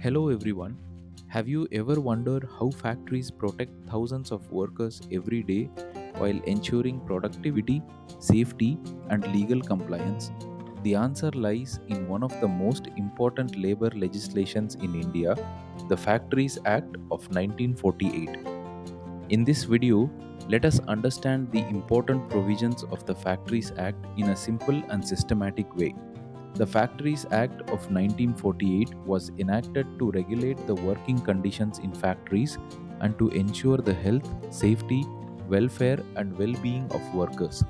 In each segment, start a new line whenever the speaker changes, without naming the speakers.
Hello everyone. Have you ever wondered how factories protect thousands of workers every day while ensuring productivity, safety, and legal compliance? The answer lies in one of the most important labor legislations in India, the Factories Act of 1948. In this video, let us understand the important provisions of the Factories Act in a simple and systematic way. The Factories Act of 1948 was enacted to regulate the working conditions in factories and to ensure the health, safety, welfare, and well being of workers.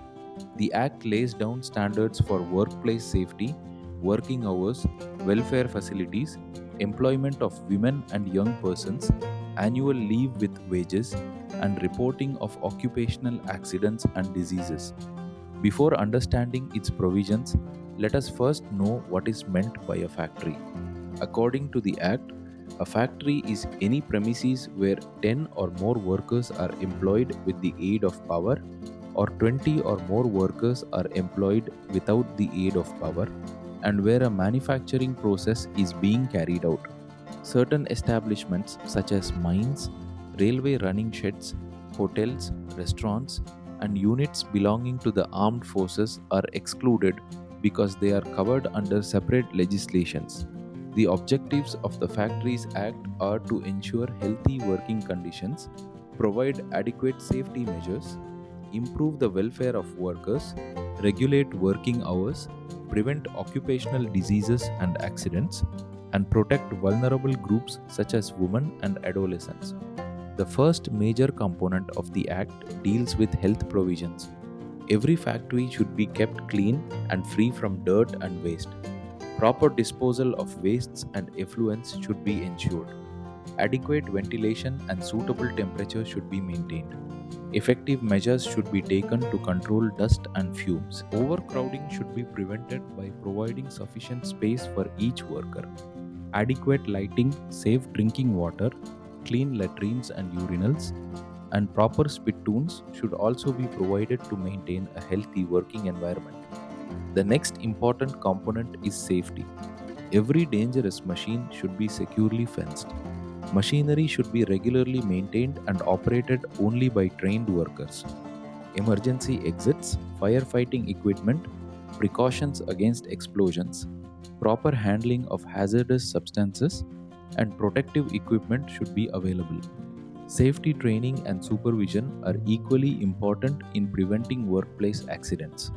The Act lays down standards for workplace safety, working hours, welfare facilities, employment of women and young persons, annual leave with wages, and reporting of occupational accidents and diseases. Before understanding its provisions, let us first know what is meant by a factory. According to the Act, a factory is any premises where 10 or more workers are employed with the aid of power, or 20 or more workers are employed without the aid of power, and where a manufacturing process is being carried out. Certain establishments such as mines, railway running sheds, hotels, restaurants, and units belonging to the armed forces are excluded because they are covered under separate legislations. The objectives of the Factories Act are to ensure healthy working conditions, provide adequate safety measures, improve the welfare of workers, regulate working hours, prevent occupational diseases and accidents, and protect vulnerable groups such as women and adolescents. The first major component of the Act deals with health provisions. Every factory should be kept clean and free from dirt and waste. Proper disposal of wastes and effluents should be ensured. Adequate ventilation and suitable temperature should be maintained. Effective measures should be taken to control dust and fumes. Overcrowding should be prevented by providing sufficient space for each worker. Adequate lighting, safe drinking water, clean latrines and urinals, and proper spittoons should also be provided to maintain a healthy working environment. The next important component is safety. Every dangerous machine should be securely fenced. Machinery should be regularly maintained and operated only by trained workers. Emergency exits, firefighting equipment, precautions against explosions, proper handling of hazardous substances, and protective equipment should be available. Safety training and supervision are equally important in preventing workplace accidents.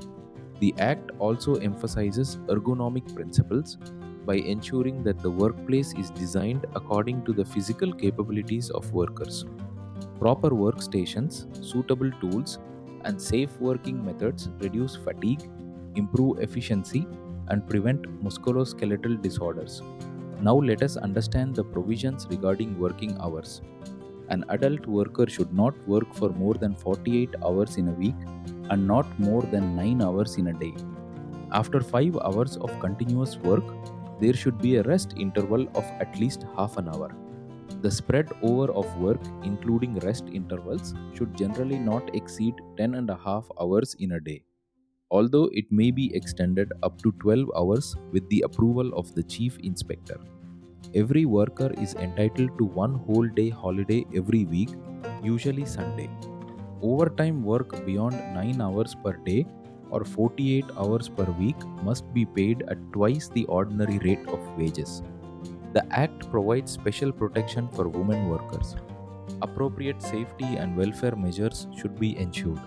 The Act also emphasizes ergonomic principles by ensuring that the workplace is designed according to the physical capabilities of workers. Proper workstations, suitable tools, and safe working methods reduce fatigue, improve efficiency, and prevent musculoskeletal disorders. Now let us understand the provisions regarding working hours. An adult worker should not work for more than 48 hours in a week and not more than 9 hours in a day. After 5 hours of continuous work, there should be a rest interval of at least half an hour. The spread over of work, including rest intervals, should generally not exceed 10.5 hours in a day, although it may be extended up to 12 hours with the approval of the Chief Inspector. Every worker is entitled to one whole day holiday every week, usually Sunday. Overtime work beyond 9 hours per day or 48 hours per week must be paid at twice the ordinary rate of wages. The Act provides special protection for women workers. Appropriate safety and welfare measures should be ensured.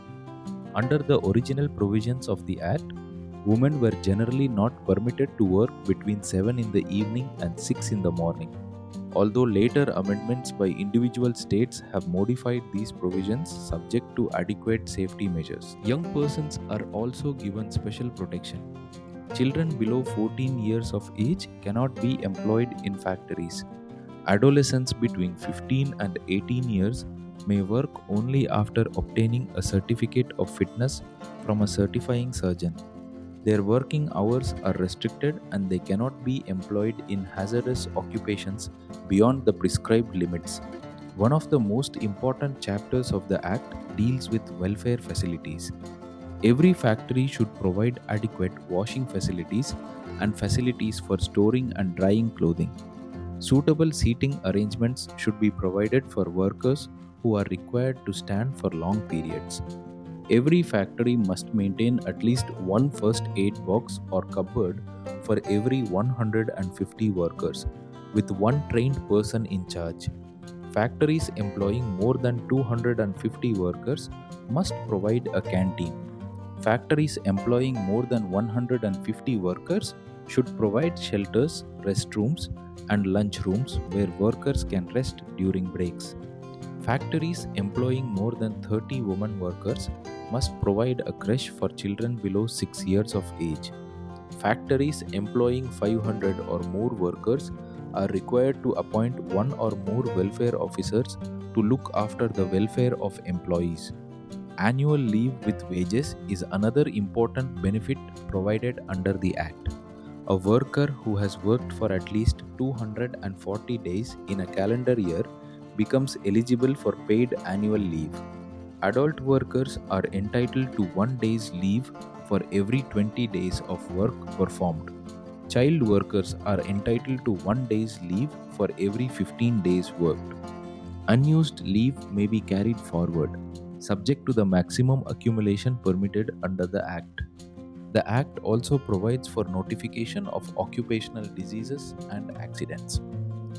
Under the original provisions of the Act, women were generally not permitted to work between 7 in the evening and 6 in the morning. Although later amendments by individual states have modified these provisions subject to adequate safety measures. Young persons are also given special protection. Children below 14 years of age cannot be employed in factories. Adolescents between 15 and 18 years may work only after obtaining a certificate of fitness from a certifying surgeon. Their working hours are restricted and they cannot be employed in hazardous occupations beyond the prescribed limits. One of the most important chapters of the Act deals with welfare facilities. Every factory should provide adequate washing facilities and facilities for storing and drying clothing. Suitable seating arrangements should be provided for workers who are required to stand for long periods. Every factory must maintain at least one first aid box or cupboard for every 150 workers, with one trained person in charge. Factories employing more than 250 workers must provide a canteen. Factories employing more than 150 workers should provide shelters, restrooms, and lunchrooms where workers can rest during breaks. Factories employing more than 30 women workers must provide a creche for children below 6 years of age. Factories employing 500 or more workers are required to appoint one or more welfare officers to look after the welfare of employees. Annual leave with wages is another important benefit provided under the Act. A worker who has worked for at least 240 days in a calendar year becomes eligible for paid annual leave. Adult workers are entitled to 1 day's leave for every 20 days of work performed. Child workers are entitled to 1 day's leave for every 15 days worked. Unused leave may be carried forward, subject to the maximum accumulation permitted under the Act. The Act also provides for notification of occupational diseases and accidents.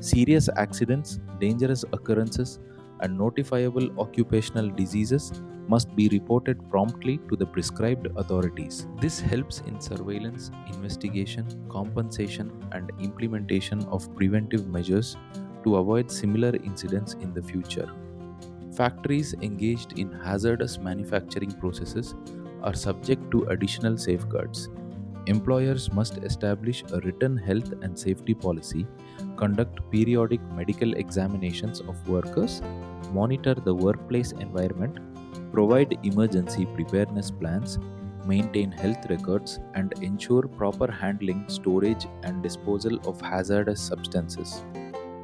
Serious accidents, dangerous occurrences, and notifiable occupational diseases must be reported promptly to the prescribed authorities. This helps in surveillance, investigation, compensation, and implementation of preventive measures to avoid similar incidents in the future. Factories engaged in hazardous manufacturing processes are subject to additional safeguards. Employers must establish a written health and safety policy, conduct periodic medical examinations of workers, monitor the workplace environment, provide emergency preparedness plans, maintain health records, and ensure proper handling, storage, and disposal of hazardous substances.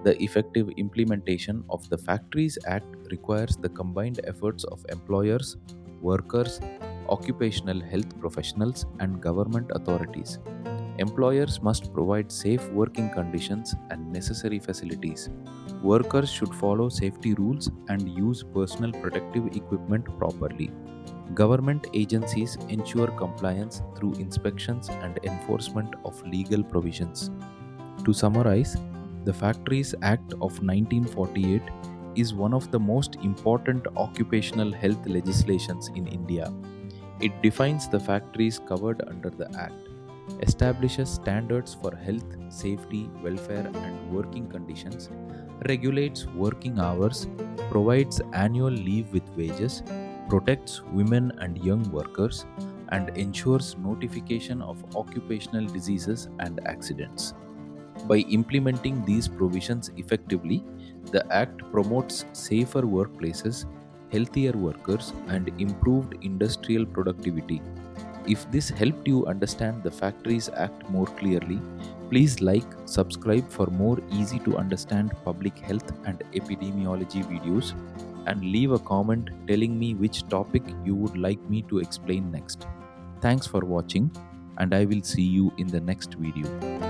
The effective implementation of the Factories Act requires the combined efforts of employers, workers, occupational health professionals, and government authorities. Employers must provide safe working conditions and necessary facilities. Workers should follow safety rules and use personal protective equipment properly. Government agencies ensure compliance through inspections and enforcement of legal provisions. To summarize, the Factories Act of 1948 is one of the most important occupational health legislations in India. It defines the factories covered under the Act, establishes standards for health, safety, welfare, and working conditions, regulates working hours, provides annual leave with wages, protects women and young workers, and ensures notification of occupational diseases and accidents. By implementing these provisions effectively, the Act promotes safer workplaces, healthier workers, and improved industrial productivity. If this helped you understand the Factories Act more clearly, please like, subscribe for more easy to understand public health and epidemiology videos, and leave a comment telling me which topic you would like me to explain next. Thanks for watching, and I will see you in the next video.